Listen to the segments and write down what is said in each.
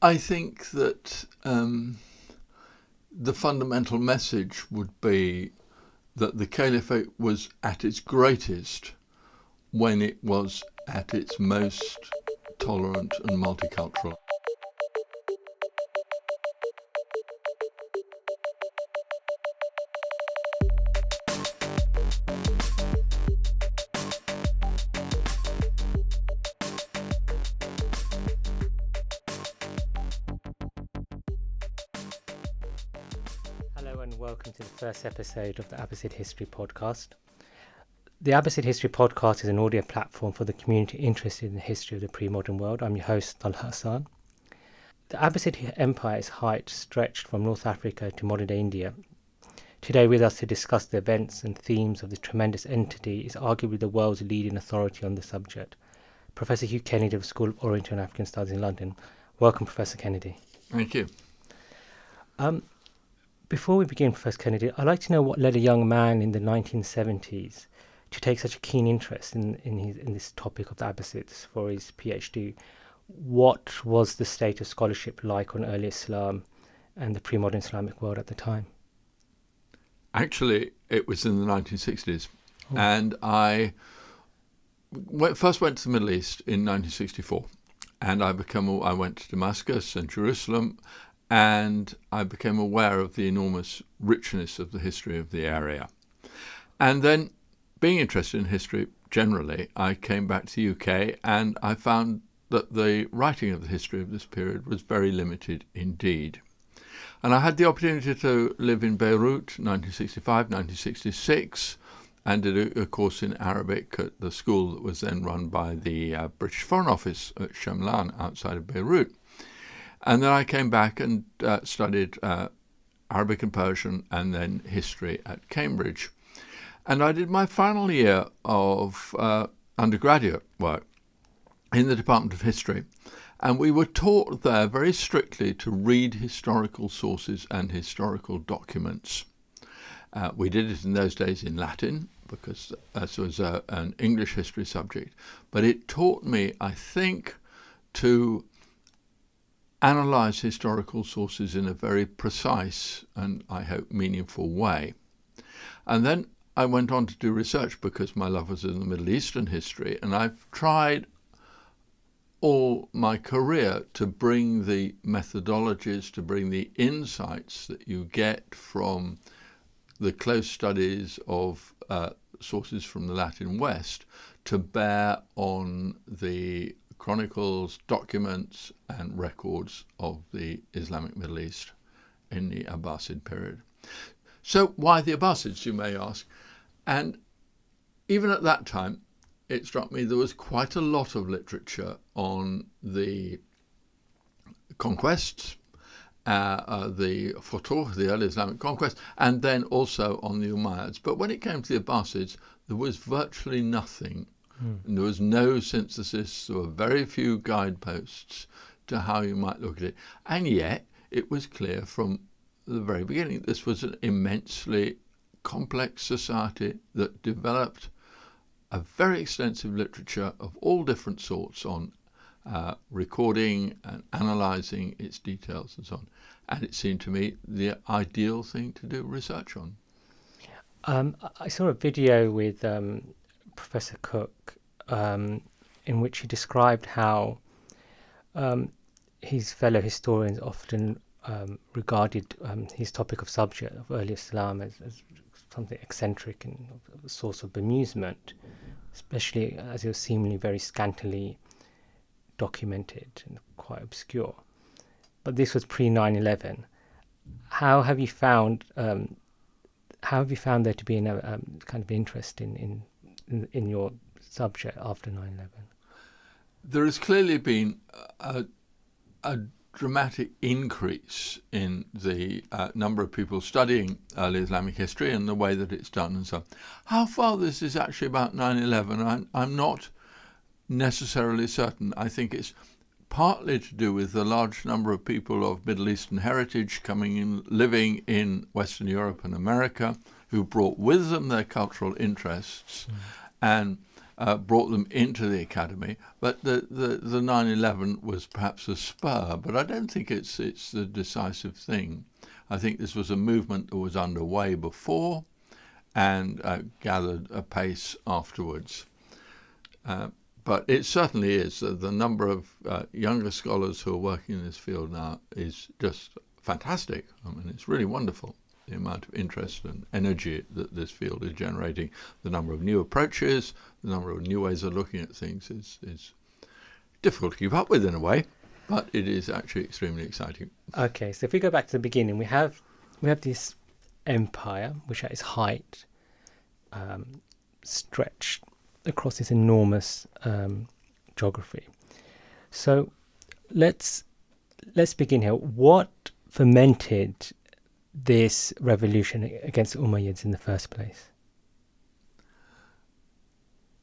I think that the fundamental message would be that the caliphate was at its greatest when it was at its most tolerant and multicultural. Hello and welcome to the first episode of the Abbasid History Podcast. The Abbasid History Podcast is an audio platform for the community interested in the history of the pre-modern world. I'm your host, Talha Ahsan. The Abbasid Empire's height stretched from North Africa to modern-day India. Today with us to discuss the events and themes of this tremendous entity is arguably the world's leading authority on the subject, Professor Hugh Kennedy of the School of Oriental and African Studies in London. Welcome, Professor Kennedy. Thank you. Before we begin, Professor Kennedy, I'd like to know what led a young man in the 1970s to take such a keen interest in this topic of the Abbasids for his PhD. What was the state of scholarship like on early Islam and the pre-modern Islamic world at the time? Actually, it was in the 1960s, and I first went to the Middle East in 1964, and I went to Damascus and Jerusalem, and I became aware of the enormous richness of the history of the area. And then, being interested in history generally, I came back to the UK and I found that the writing of the history of this period was very limited indeed. And I had the opportunity to live in Beirut, 1965, 1966, and did a course in Arabic at the school that was then run by the British Foreign Office at Shamlan outside of Beirut. And then I came back and studied Arabic and Persian and then history at Cambridge. And I did my final year of undergraduate work in the Department of History. And we were taught there very strictly to read historical sources and historical documents. We did it in those days in Latin because this was an English history subject. But it taught me, I think, to analyse historical sources in a very precise and, I hope, meaningful way. And then I went on to do research because my love was in the Middle Eastern history, and I've tried all my career to bring the methodologies, to bring the insights that you get from the close studies of sources from the Latin West to bear on the chronicles, documents and records of the Islamic Middle East in the Abbasid period. So why the Abbasids, you may ask? And even at that time, it struck me there was quite a lot of literature on the conquests, the Futuh, the early Islamic conquest, and then also on the Umayyads. But when it came to the Abbasids, there was virtually nothing. And there was no synthesis, there were very few guideposts to how you might look at it. And yet, it was clear from the very beginning, this was an immensely complex society that developed a very extensive literature of all different sorts on recording and analysing its details and so on. And it seemed to me the ideal thing to do research on. I saw a video with Professor Cook, in which he described how his fellow historians often regarded his topic of subject of early Islam as something eccentric and a source of bemusement, especially as it was seemingly very scantily documented and quite obscure. But this was pre 9/11. How have you found there to be a kind of interest in your subject after 9/11? There has clearly been a dramatic increase in the number of people studying early Islamic history and the way that it's done and so on. How far this is actually about 9/11, I'm not necessarily certain. I think it's partly to do with the large number of people of Middle Eastern heritage coming in, living in Western Europe and America, who brought with them their cultural interests and brought them into the academy. But the 9/11 was perhaps a spur, but I don't think it's the decisive thing. I think this was a movement that was underway before and gathered a pace afterwards. But it certainly is. The number of younger scholars who are working in this field now is just fantastic. I mean, it's really wonderful, the amount of interest and energy that this field is generating. The number of new approaches, the number of new ways of looking at things is difficult to keep up with in a way, but it is actually extremely exciting. Okay, so if we go back to the beginning, we have this empire, which at its height stretched across this enormous geography. So let's begin here. What fermented this revolution against the Umayyads in the first place?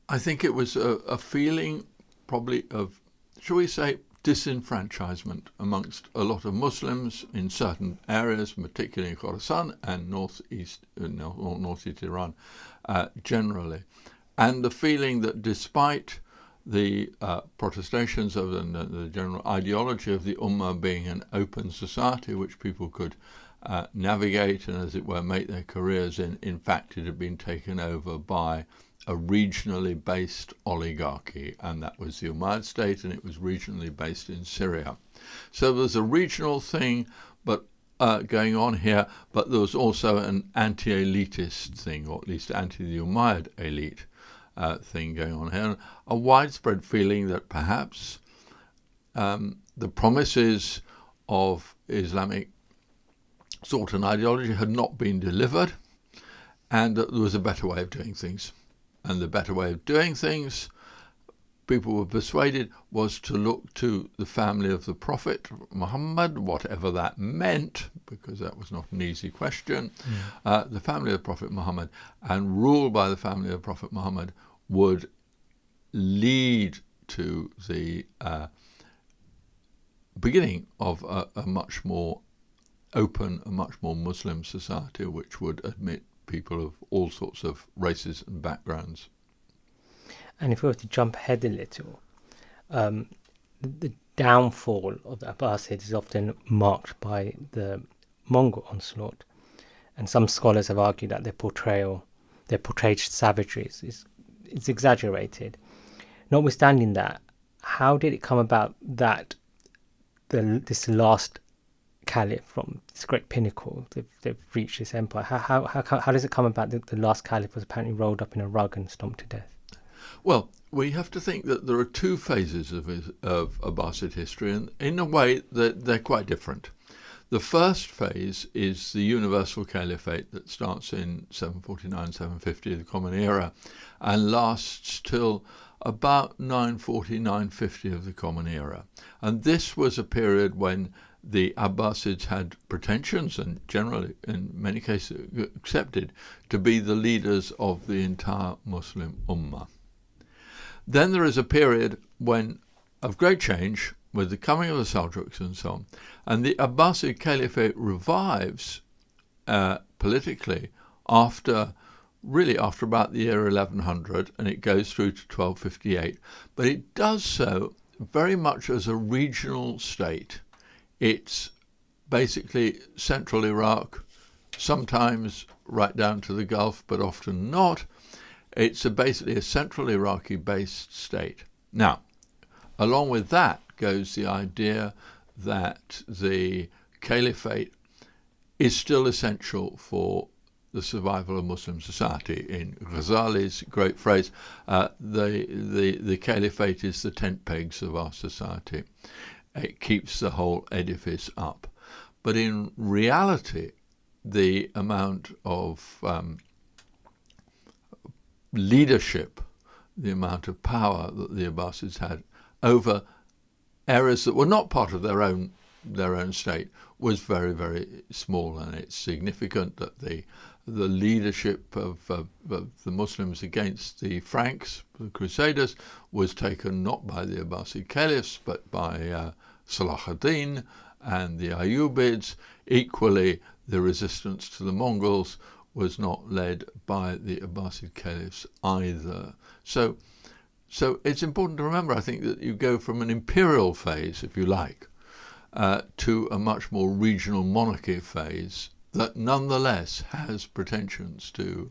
I think it was a feeling probably of, shall we say, disenfranchisement amongst a lot of Muslims in certain areas, particularly in Khorasan and northeast Iran generally. And the feeling that despite the protestations of the general ideology of the Ummah being an open society which people could navigate and, as it were, make their careers in fact it had been taken over by a regionally based oligarchy, and that was the Umayyad state, and it was regionally based in Syria. So there's a regional thing but going on here, but there was also an anti-elitist thing, or at least anti-the Umayyad elite thing going on here, a widespread feeling that perhaps the promises of Islamic thought and ideology had not been delivered, and that there was a better way of doing things. And the better way of doing things, people were persuaded, was to look to the family of the Prophet Muhammad, whatever that meant, because that was not an easy question. The family of the Prophet Muhammad, and rule by the family of the Prophet Muhammad would lead to the beginning of a much more open, a much more Muslim society, which would admit people of all sorts of races and backgrounds. And if we were to jump ahead a little, the downfall of the Abbasids is often marked by the Mongol onslaught, and some scholars have argued that their portrayed savagery is exaggerated. Notwithstanding that, how did it come about that this last caliph from this great pinnacle, they've reached this empire? How does it come about that the last caliph was apparently rolled up in a rug and stomped to death? Well, we have to think that there are two phases of Abbasid history, and in a way that they're quite different. The first phase is the universal caliphate that starts in 749, 750, the Common Era, and lasts till about 940, 950 of the Common Era. And this was a period when the Abbasids had pretensions, and generally, in many cases, accepted to be the leaders of the entire Muslim Ummah. Then there is a period of great change with the coming of the Seljuks and so on, and the Abbasid Caliphate revives politically after about the year 1100, and it goes through to 1258. But it does so very much as a regional state. It's basically central Iraq, sometimes right down to the Gulf, but often not. It's basically a central Iraqi-based state. Now, along with that goes the idea that the caliphate is still essential for the survival of Muslim society. In Ghazali's great phrase, the caliphate is the tent pegs of our society. It keeps the whole edifice up. But in reality, the amount of leadership, the amount of power that the Abbasids had over areas that were not part of their own state was very, very small. And it's significant that the leadership of the Muslims against the Franks, the Crusaders, was taken not by the Abbasid caliphs but by Salah ad-Din and the Ayyubids. Equally, the resistance to the Mongols was not led by the Abbasid caliphs either. So So it's important to remember, I think, that you go from an imperial phase, if you like, to a much more regional monarchy phase that nonetheless has pretensions to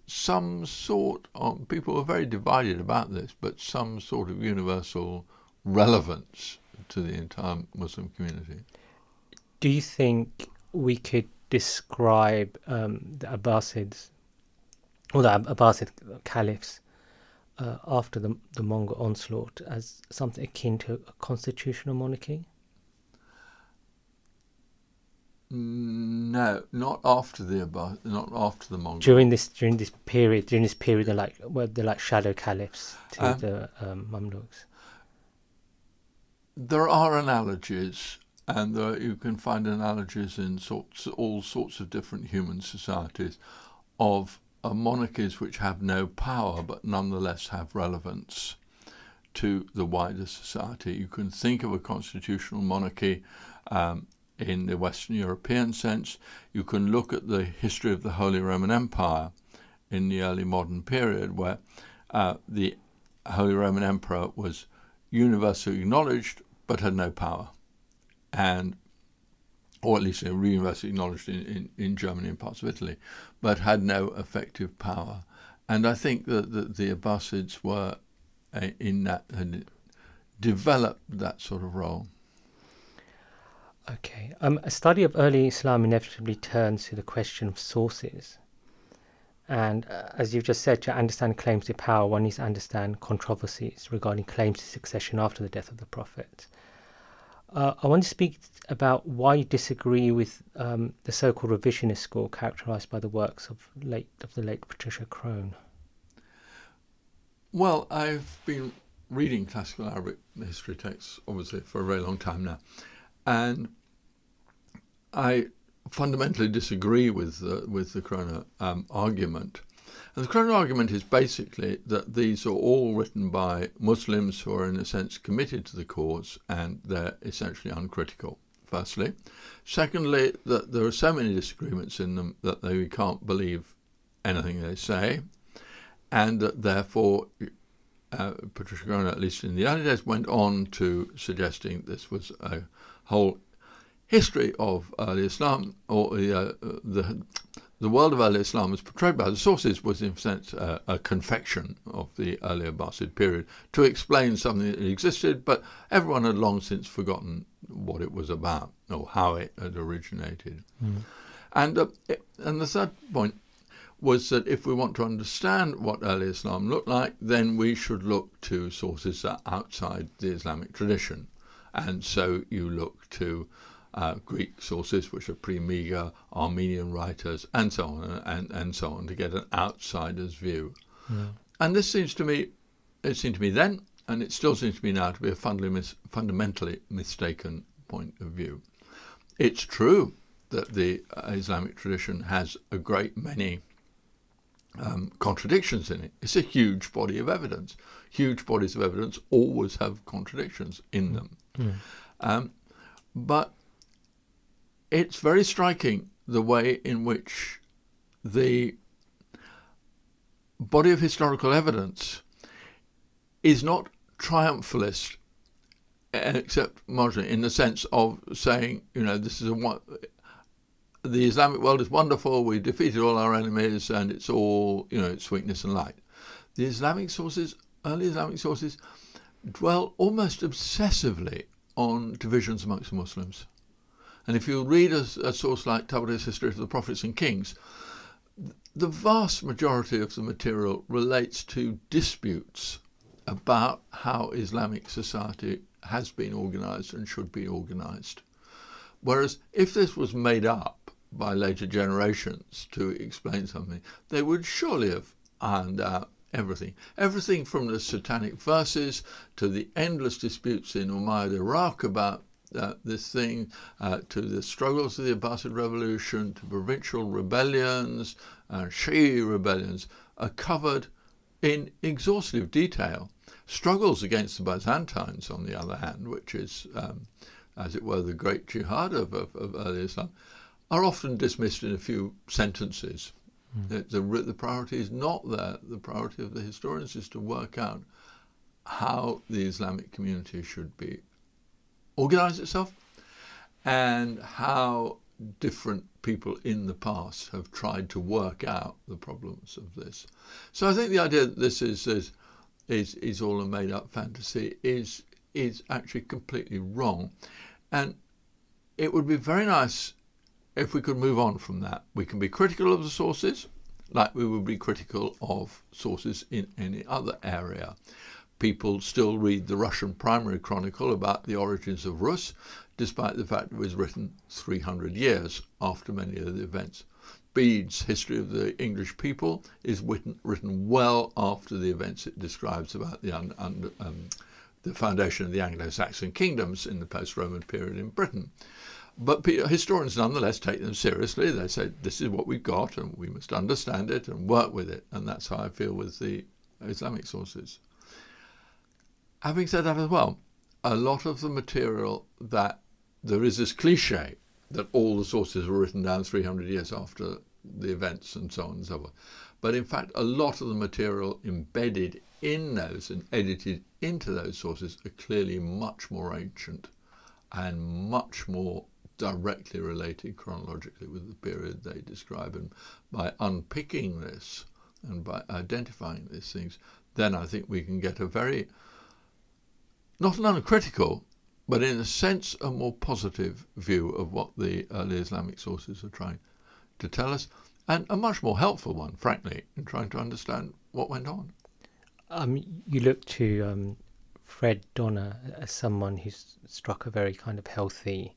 some sort of, people are very divided about this, but some sort of universal relevance to the entire Muslim community. Do you think we could describe the Abbasids, or the Abbasid caliphs, after the Mongol onslaught as something akin to a constitutional monarchy? No, not after the Mongols. During this period, they're like shadow caliphs to the Mamluks. There are analogies, and you can find analogies in all sorts of different human societies of monarchies which have no power but nonetheless have relevance to the wider society. You can think of a constitutional monarchy in the Western European sense. You can look at the history of the Holy Roman Empire in the early modern period, where the Holy Roman Emperor was universally acknowledged but had no power, or at least universally acknowledged in Germany and parts of Italy, but had no effective power. And I think that the Abbasids were had developed that sort of role. Okay. A study of early Islam inevitably turns to the question of sources. And as you've just said, to understand claims to power, one needs to understand controversies regarding claims to succession after the death of the Prophet. I want to speak about why you disagree with the so-called revisionist school characterised by the works of the late Patricia Crone. Well, I've been reading classical Arabic history texts, obviously, for a very long time now, and I fundamentally disagree with the Crone argument. And the Crone argument is basically that these are all written by Muslims who are in a sense committed to the cause, and they're essentially uncritical, firstly. Secondly, that there are so many disagreements in them that we can't believe anything they say, and that therefore Patricia Crone, at least in the early days, went on to suggesting this was a whole history of early Islam, or the world of early Islam as portrayed by the sources was in a sense a confection of the early Abbasid period to explain something that existed, but everyone had long since forgotten what it was about or how it had originated. And the third point was that if we want to understand what early Islam looked like, then we should look to sources that are outside the Islamic tradition. And so you look to Greek sources, which are pre-Meagher, Armenian writers, and so on, to get an outsider's view. Yeah. And this seemed to me then, and it still seems to me now, to be a fundamentally mistaken point of view. It's true that the Islamic tradition has a great many contradictions in it. It's a huge body of evidence. Huge bodies of evidence always have contradictions in them. But it's very striking the way in which the body of historical evidence is not triumphalist, except marginally, in the sense of saying, this is the Islamic world is wonderful, we defeated all our enemies, and it's all, it's sweetness and light. The Islamic sources, early Islamic sources, dwell almost obsessively on divisions amongst the Muslims. And if you read a source like Tabari's History of the Prophets and Kings, the vast majority of the material relates to disputes about how Islamic society has been organised and should be organised. Whereas if this was made up by later generations to explain something, they would surely have ironed out everything. Everything from the satanic verses to the endless disputes in Umayyad Iraq about this thing, to the struggles of the Abbasid revolution, to provincial rebellions, Shi'i rebellions, are covered in exhaustive detail. Struggles against the Byzantines, on the other hand, which is, as it were, the great jihad of early Islam, are often dismissed in a few sentences. The priority is not there. The priority of the historians is to work out how the Islamic community should be organize itself, and how different people in the past have tried to work out the problems of this. So I think the idea that this is all a made-up fantasy is actually completely wrong. And it would be very nice if we could move on from that. We can be critical of the sources, like we would be critical of sources in any other area. People still read the Russian primary chronicle about the origins of Rus, despite the fact it was written 300 years after many of the events. Bede's History of the English People is written well after the events it describes about the foundation of the Anglo-Saxon kingdoms in the post-Roman period in Britain. But historians nonetheless take them seriously. They say, this is what we've got and we must understand it and work with it. And that's how I feel with the Islamic sources. Having said that as well, a lot of the material that there is this cliche that all the sources were written down 300 years after the events and so on and so forth. But in fact, a lot of the material embedded in those and edited into those sources are clearly much more ancient and much more directly related chronologically with the period they describe. And by unpicking this and by identifying these things, then I think we can get a very, not an uncritical, but in a sense a more positive view of what the early Islamic sources are trying to tell us, and a much more helpful one, frankly, in trying to understand what went on. You look to Fred Donner as someone who's struck a very kind of healthy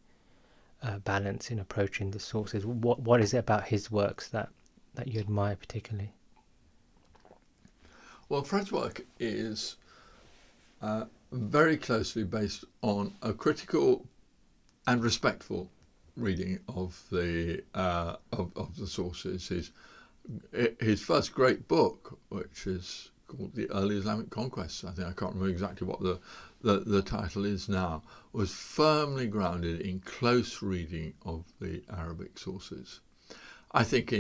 balance in approaching the sources. What is it about his works that you admire particularly? Well, Fred's work is very closely based on a critical and respectful reading of the sources. His first great book, which is called The Early Islamic Conquests, I can't remember exactly what the title is now, was firmly grounded in close reading of the Arabic sources. I think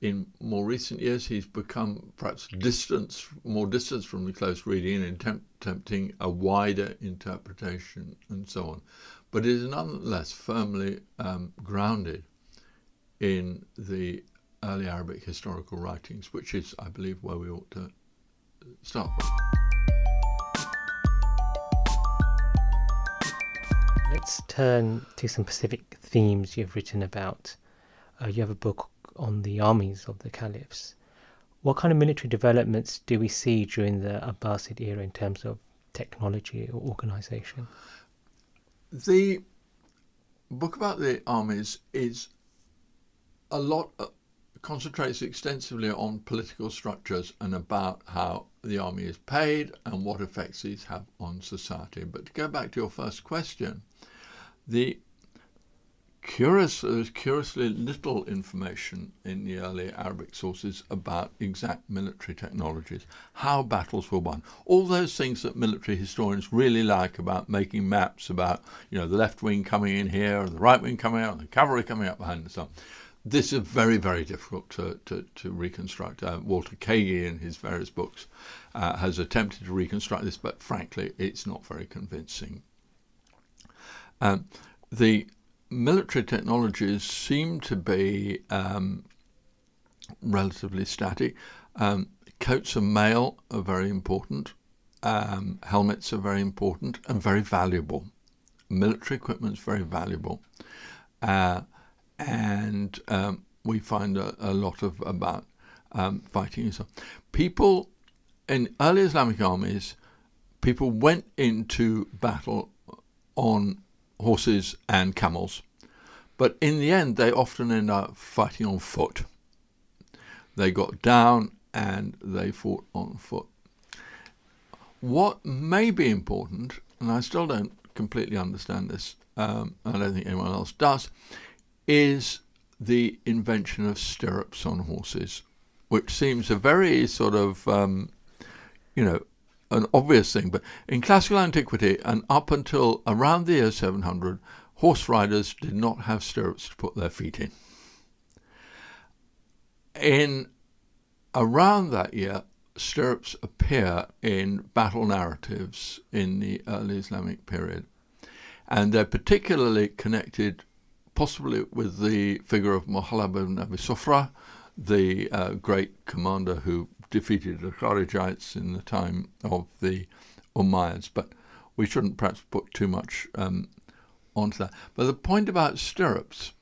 in more recent years he's become perhaps more distant from the close reading and attempting a wider interpretation and so on. But it is nonetheless firmly grounded in the early Arabic historical writings, which is, I believe, where we ought to start. Let's turn to some specific themes you've written about. You have a book on the armies of the caliphs. What kind of military developments do we see during the Abbasid era in terms of technology or organisation? The book about the armies is concentrates extensively on political structures and about how the army is paid and what effects these have on society. But to go back to your first question, there's curiously little information in the early Arabic sources about exact military technologies, how battles were won, all those things that military historians really like about making maps about, the left wing coming in here and the right wing coming out and the cavalry coming up behind and so on. This is very, very difficult to reconstruct. Walter Kagi in his various books has attempted to reconstruct this, but frankly, it's not very convincing. The military technologies seem to be relatively static. Coats of mail are very important. Helmets are very important and very valuable. Military equipment is very valuable. And we find a lot about fighting and so on. People in early Islamic armies, people went into battle on horses and camels, but in the end they often end up fighting on foot. They got down and they fought on foot. What may be important, and I still don't completely understand this, I don't think anyone else does, is the invention of stirrups on horses, which seems a very sort of, an obvious thing. But in classical antiquity and up until around the year 700, horse riders did not have stirrups to put their feet in. In around that year, stirrups appear in battle narratives in the early Islamic period. And they're particularly connected possibly with the figure of Muhallab ibn Abi Sufra, the great commander who defeated the Kharijites in the time of the Umayyads. But we shouldn't perhaps put too much onto that. But the point about stirrups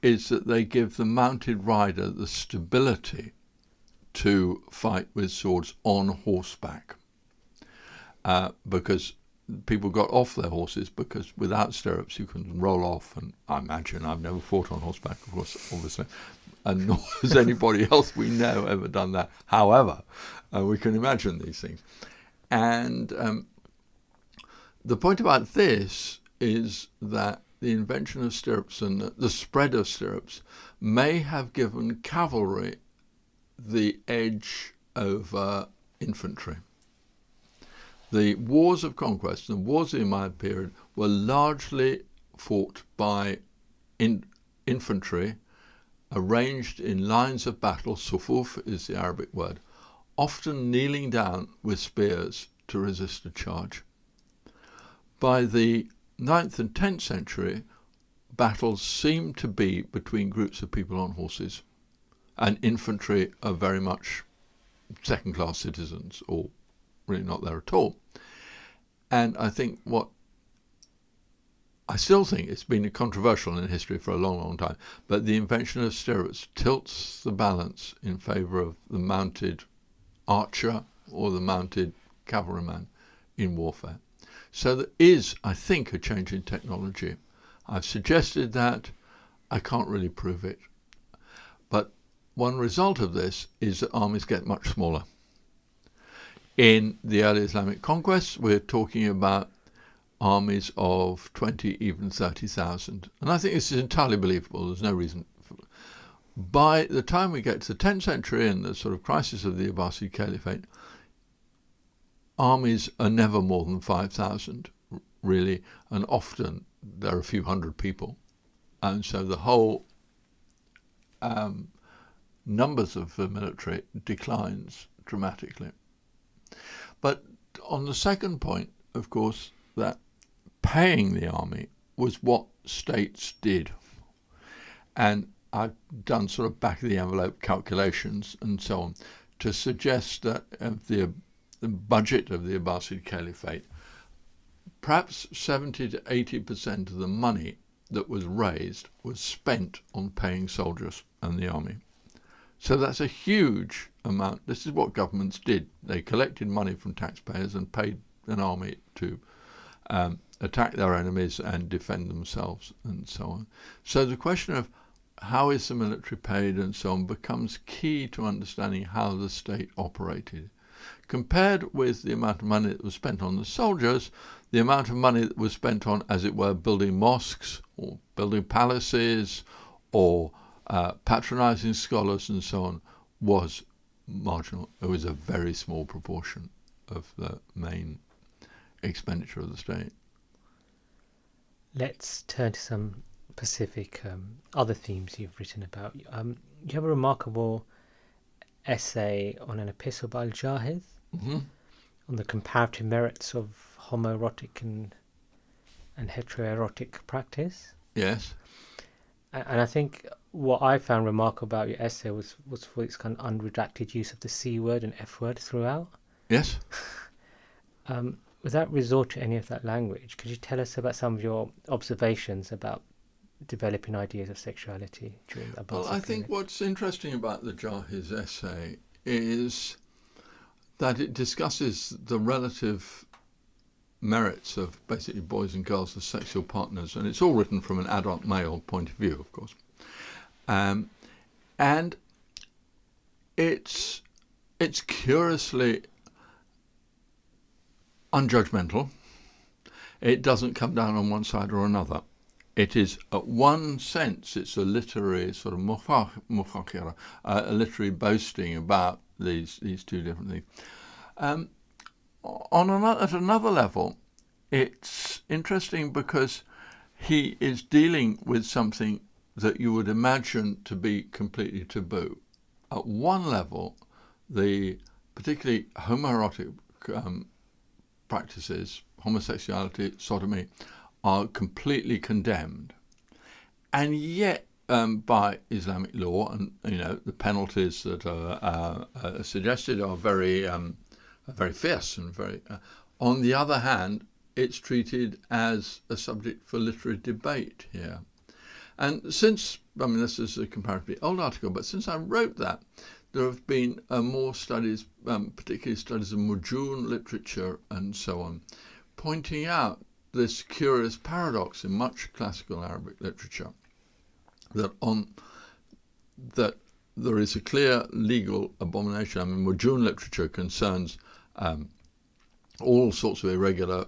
is that they give the mounted rider the stability to fight with swords on horseback, because people got off their horses, because without stirrups you can roll off. And I imagine, I've never fought on horseback, of course, obviously, and nor has anybody else we know ever done that. However, we can imagine these things. And the point about this is that the invention of stirrups and the spread of stirrups may have given cavalry the edge over infantry. The wars of conquest and the wars of the Umayyad period were largely fought by infantry arranged in lines of battle. Sufuf is the Arabic word, often kneeling down with spears to resist a charge. By the 9th and 10th century, battles seemed to be between groups of people on horses, and infantry are very much second-class citizens, or really not there at all. And I still think it's been controversial in history for a long, long time, but the invention of stirrups tilts the balance in favour of the mounted archer or the mounted cavalryman in warfare. So there is, I think, a change in technology. I've suggested that. I can't really prove it. But one result of this is that armies get much smaller. In the early Islamic conquests, we're talking about armies of 20, even 30,000. And I think this is entirely believable. There's no reason for it. By the time we get to the 10th century and the sort of crisis of the Abbasid caliphate, armies are never more than 5,000, really, and often there are a few hundred people. And so the whole numbers of the military declines dramatically. But on the second point, of course, that paying the army was what states did. And I've done sort of back-of-the-envelope calculations and so on to suggest that the budget of the Abbasid Caliphate, perhaps 70 to 80% of the money that was raised was spent on paying soldiers and the army. So that's a huge amount. This is what governments did. They collected money from taxpayers and paid an army to attack their enemies and defend themselves and so on. So the question of how is the military paid and so on becomes key to understanding how the state operated. Compared with the amount of money that was spent on the soldiers, the amount of money that was spent on, as it were, building mosques or building palaces or patronizing scholars and so on was marginal. It was a very small proportion of the main expenditure of the state. Let's turn to some specific other themes you've written about. You have a remarkable essay on an epistle by Al-Jahiz on the comparative merits of homoerotic and heteroerotic practice. Yes. And I think what I found remarkable about your essay was for its kind of unredacted use of the C word and F word throughout. Yes. Without resort to any of that language, could you tell us about some of your observations about developing ideas of sexuality during the Abbasid Well, I think what's interesting about the Jahiz essay is that it discusses the relative merits of basically boys and girls as sexual partners, and it's all written from an adult male point of view, of course. And it's curiously unjudgmental. It doesn't come down on one side or another. It is, at one sense, it's a literary sort of mufakhira, a literary boasting about these two different things. At another level, it's interesting because he is dealing with something that you would imagine to be completely taboo. At one level, the particularly homoerotic practices, homosexuality, sodomy, are completely condemned. And yet, by Islamic law, and the penalties that are suggested are very fierce and very. On the other hand, it's treated as a subject for literary debate here. And since, this is a comparatively old article, but since I wrote that, there have been more studies, particularly studies of Mujun literature and so on, pointing out this curious paradox in much classical Arabic literature, that there is a clear legal abomination. Mujun literature concerns all sorts of irregular,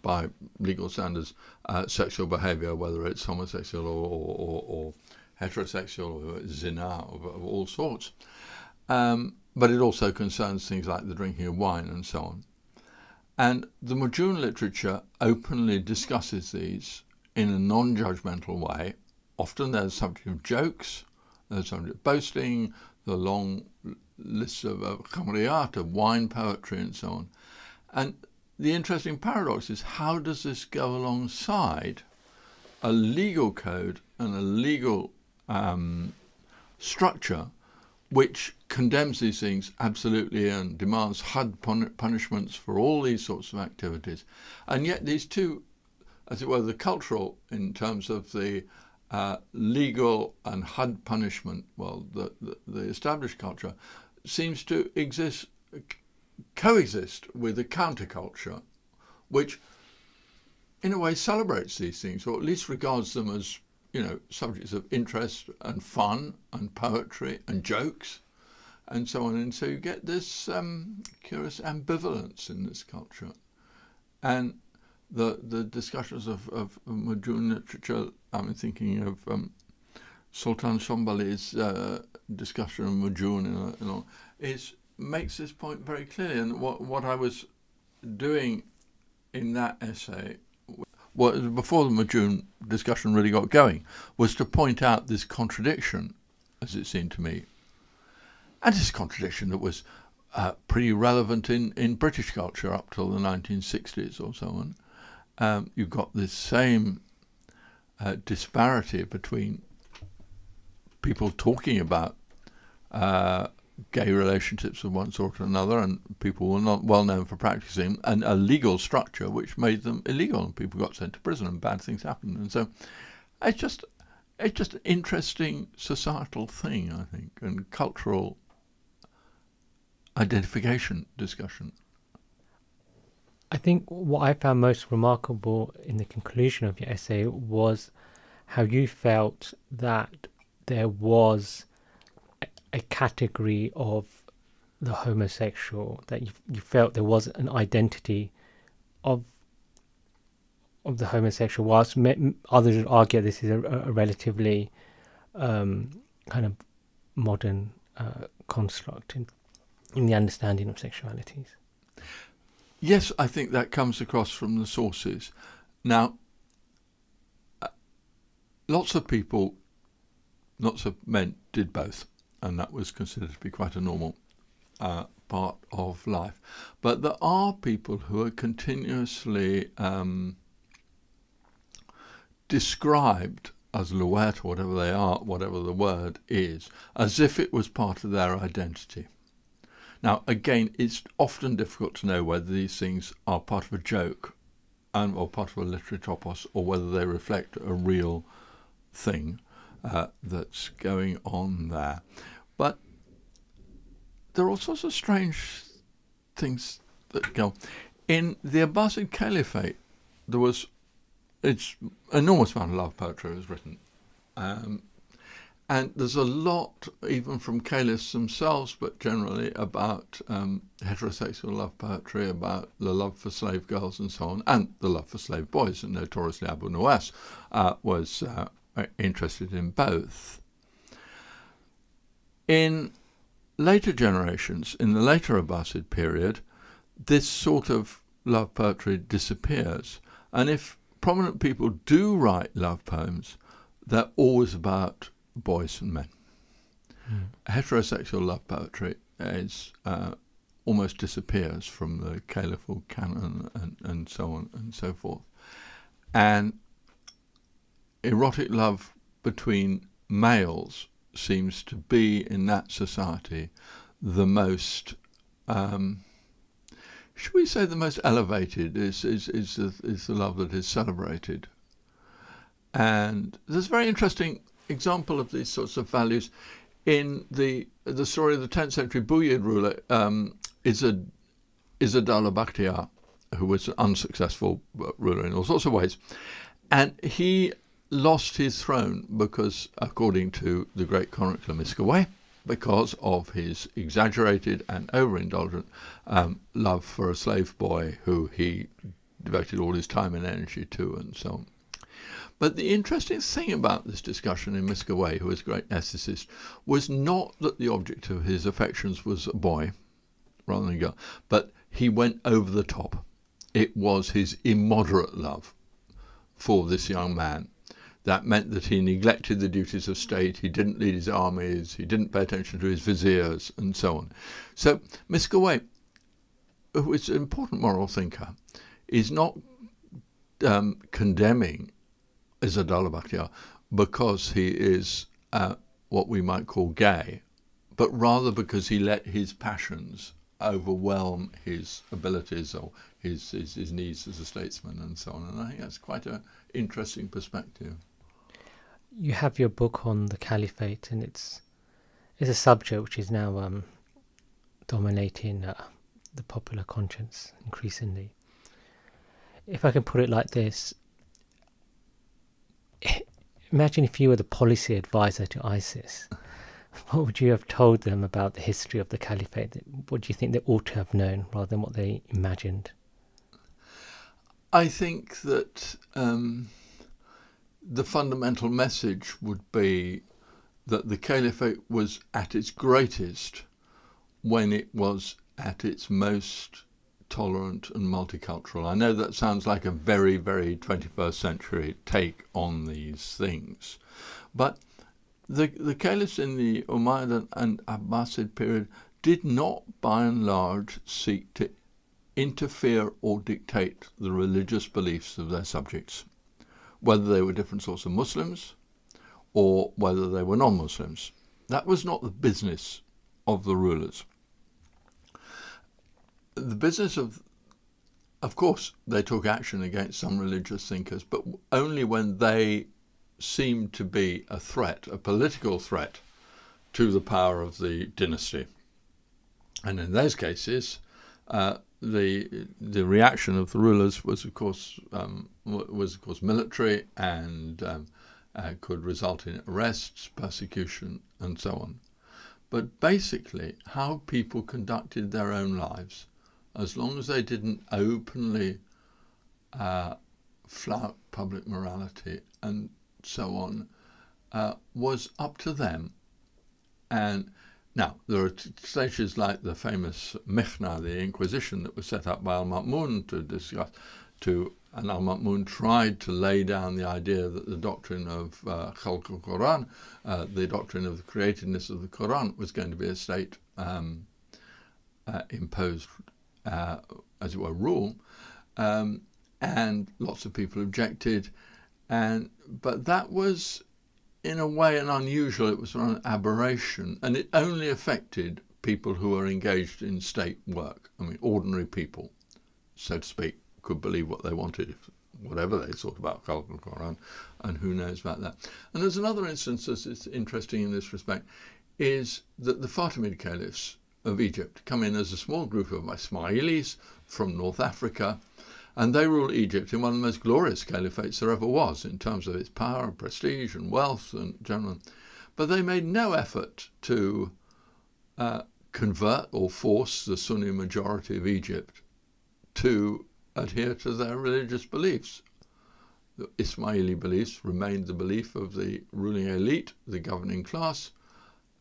by legal standards, sexual behaviour, whether it's homosexual or heterosexual or zina of all sorts. But it also concerns things like the drinking of wine and so on. And the Mujun literature openly discusses these in a non-judgmental way. Often they're the subject of jokes, they're the subject of boasting, the long lists of khamriyat, of wine poetry and so on. And the interesting paradox is, how does this go alongside a legal code and a legal structure which condemns these things absolutely and demands had punishments for all these sorts of activities? And yet these two, as it were, the cultural in terms of the legal and had punishment, well, the established culture seems to coexist with a counterculture which in a way celebrates these things, or at least regards them as subjects of interest and fun and poetry and jokes and so on. And so you get this curious ambivalence in this culture. And the discussions of Mujun literature, I'm thinking of Sultan Shombali's discussion of Mujun makes this point very clearly. And what I was doing in that essay, before the Mujun discussion really got going, was to point out this contradiction, as it seemed to me. And this contradiction that was pretty relevant in British culture up till the 1960s or so on. You've got this same disparity between people talking about gay relationships of one sort or another, and people were not well known for practicing, and a legal structure which made them illegal, and people got sent to prison and bad things happened. And so it's just an interesting societal thing, I think, and cultural identification discussion. I think what I found most remarkable in the conclusion of your essay was how you felt that there was a category of the homosexual, that you felt there was an identity of the homosexual, whilst others would argue this is a relatively kind of modern construct in the understanding of sexualities. Yes, I think that comes across from the sources. Now, lots of men did both, and that was considered to be quite a normal part of life. But there are people who are continuously described as Luwet, or whatever they are, whatever the word is, as if it was part of their identity. Now, again, it's often difficult to know whether these things are part of a joke or part of a literary topos, or whether they reflect a real thing that's going on there. But there are all sorts of strange things that go. In the Abbasid caliphate, it's enormous amount of love poetry was written. And there's a lot, even from caliphs themselves, but generally about heterosexual love poetry, about the love for slave girls and so on, and the love for slave boys. And notoriously Abu Nuwas was interested in both. In later generations, in the later Abbasid period, this sort of love poetry disappears. And if prominent people do write love poems, they're always about boys and men. Heterosexual love poetry is almost disappears from the caliphal canon and so on and so forth. And erotic love between males seems to be, in that society, the most, should we say the most elevated, is the love that is celebrated. And there's a very interesting example of these sorts of values in the story of the 10th century Buyid ruler, Izzad al-Bakhtiar, who was an unsuccessful ruler in all sorts of ways. And he lost his throne because, according to the great chronicler Miskawayh, because of his exaggerated and overindulgent love for a slave boy who he devoted all his time and energy to, and so on. But the interesting thing about this discussion in Miskawayh, who was a great ethicist, was not that the object of his affections was a boy rather than a girl, but he went over the top. It was his immoderate love for this young man that meant that he neglected the duties of state, he didn't lead his armies, he didn't pay attention to his viziers, and so on. So Miskawayh, who is an important moral thinker, is not condemning Izzad al-Bakhtiar because he is what we might call gay, but rather because he let his passions overwhelm his abilities or his needs as a statesman and so on. And I think that's quite an interesting perspective. You have your book on the caliphate, and it's a subject which is now dominating the popular conscience increasingly. If I can put it like this, imagine if you were the policy advisor to ISIS. What would you have told them about the history of the caliphate? What do you think they ought to have known rather than what they imagined? I think that the fundamental message would be that the caliphate was at its greatest when it was at its most tolerant and multicultural. I know that sounds like a very, very 21st century take on these things, but the caliphs in the Umayyad and Abbasid period did not, by and large, seek to interfere or dictate the religious beliefs of their subjects, whether they were different sorts of Muslims or whether they were non-Muslims. That was not the business of the rulers. The business of course, they took action against some religious thinkers, but only when they seemed to be a threat, a political threat, to the power of the dynasty. And in those cases, the reaction of the rulers was of course military and could result in arrests, persecution, and so on. But basically, how people conducted their own lives, as long as they didn't openly flout public morality and so on, was up to them. And now, there are stages like the famous Mihna, the Inquisition, that was set up by al-Ma'mun to discuss, and al-Ma'mun tried to lay down the idea that the doctrine of Khalq al-Quran, the doctrine of the createdness of the Quran, was going to be a state imposed, as it were, rule, and lots of people objected, but that was, in a way, an unusual, it was an aberration, and it only affected people who were engaged in state work. I mean, ordinary people, so to speak, could believe what they wanted, whatever they thought about Khalq al-Quran, and who knows about that. And there's another instance that's interesting in this respect, is that the Fatimid caliphs of Egypt come in as a small group of Ismailis from North Africa, and they rule Egypt in one of the most glorious caliphates there ever was in terms of its power and prestige and wealth and general. But they made no effort to convert or force the Sunni majority of Egypt to adhere to their religious beliefs. The Ismaili beliefs remained the belief of the ruling elite, the governing class,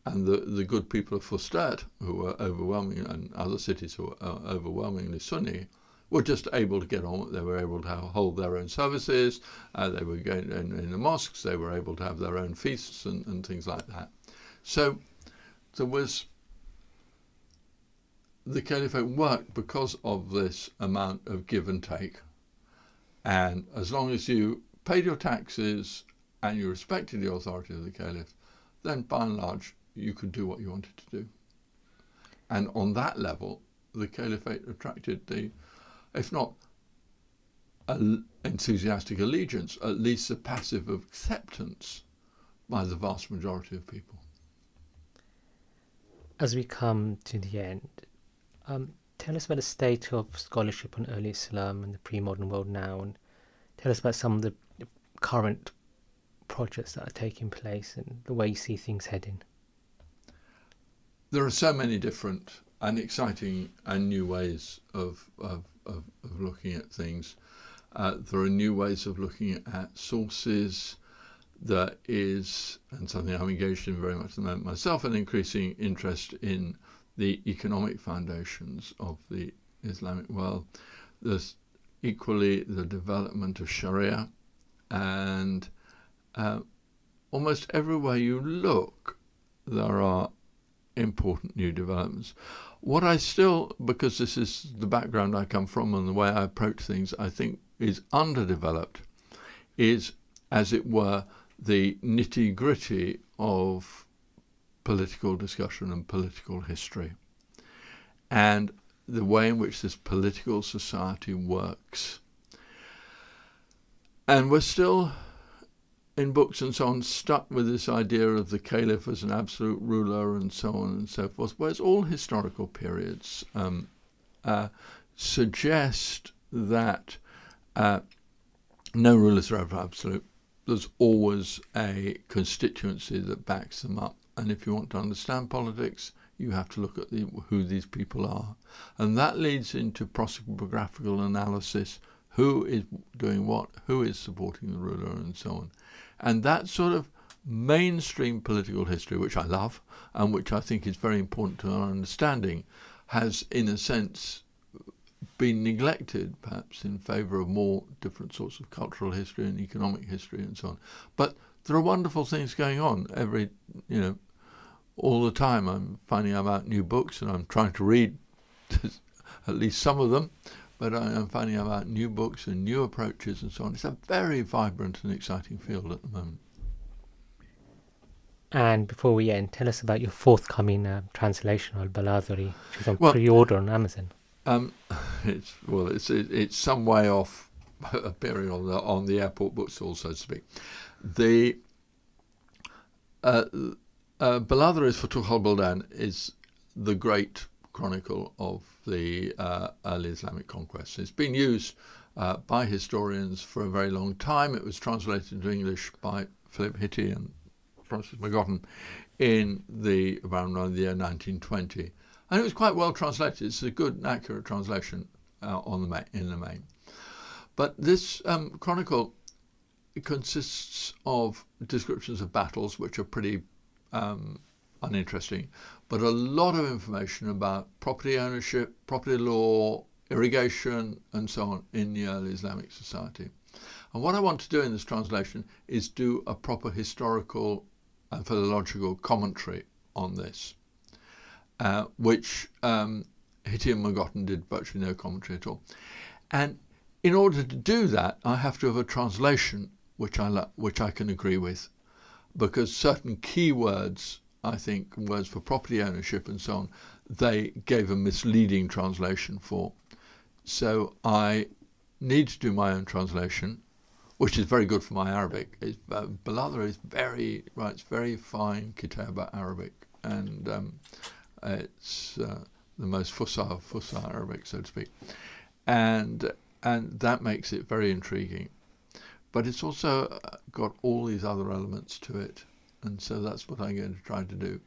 and the good people of Fustat, who were overwhelming, and other cities who were overwhelmingly Sunni, were just able to get on. They were able to hold their own services. They were going in the mosques. They were able to have their own feasts and things like that. So there was the caliphate worked because of this amount of give and take. And as long as you paid your taxes and you respected the authority of the caliph, then by and large you could do what you wanted to do. And on that level, the caliphate attracted the, if not enthusiastic allegiance, at least a passive acceptance by the vast majority of people. As we come to the end, tell us about the state of scholarship on early Islam and the pre-modern world now, and tell us about some of the current projects that are taking place and the way you see things heading. There are so many different and exciting and new ways of looking at things. There are new ways of looking at sources. There is, and something I'm engaged in very much at the moment myself, an increasing interest in the economic foundations of the Islamic world. There's equally the development of Sharia, and almost everywhere you look, there are important new developments. What I still, because this is the background I come from and the way I approach things, I think is underdeveloped, is, as it were, the nitty-gritty of political discussion and political history, and the way in which this political society works. And we're still, in books and so on, stuck with this idea of the caliph as an absolute ruler and so on and so forth, whereas all historical periods suggest that no rulers are ever absolute. There's always a constituency that backs them up. And if you want to understand politics, you have to look at who these people are. And that leads into prosopographical analysis, who is doing what, who is supporting the ruler, and so on. And that sort of mainstream political history, which I love, and which I think is very important to our understanding, has, in a sense, been neglected, perhaps, in favour of more different sorts of cultural history and economic history and so on. But there are wonderful things going on all the time. I'm finding out about new books, and I'm trying to read at least some of them, but I'm finding out about new books and new approaches and so on. It's a very vibrant and exciting field at the moment. And before we end, tell us about your forthcoming translation, Al-Baladhari, which is on pre-order on Amazon. It's some way off appearing on the airport bookstall, so to speak. The Baladhari Futuh al-Buldan is the great chronicle of the early Islamic conquest. It's been used by historians for a very long time. It was translated into English by Philip Hitti and Francis McGotton around the year 1920. And it was quite well translated. It's a good and accurate translation in the main. But this chronicle consists of descriptions of battles, which are pretty uninteresting, but a lot of information about property ownership, property law, irrigation, and so on in the early Islamic society. And what I want to do in this translation is do a proper historical and philological commentary on this. Which Hitti and McGotton did virtually no commentary at all. And in order to do that, I have to have a translation which I can agree with, because certain key words, I think, words for property ownership and so on, they gave a misleading translation for. So I need to do my own translation, which is very good for my Arabic. Baladhari writes very fine Kitaba Arabic, and it's the most Fusha Arabic, so to speak, and that makes it very intriguing. But it's also got all these other elements to it, and so that's what I'm going to try to do.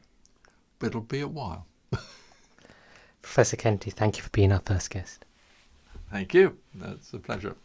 But it'll be a while. Professor Kennedy, thank you for being our first guest. Thank you. That's a pleasure.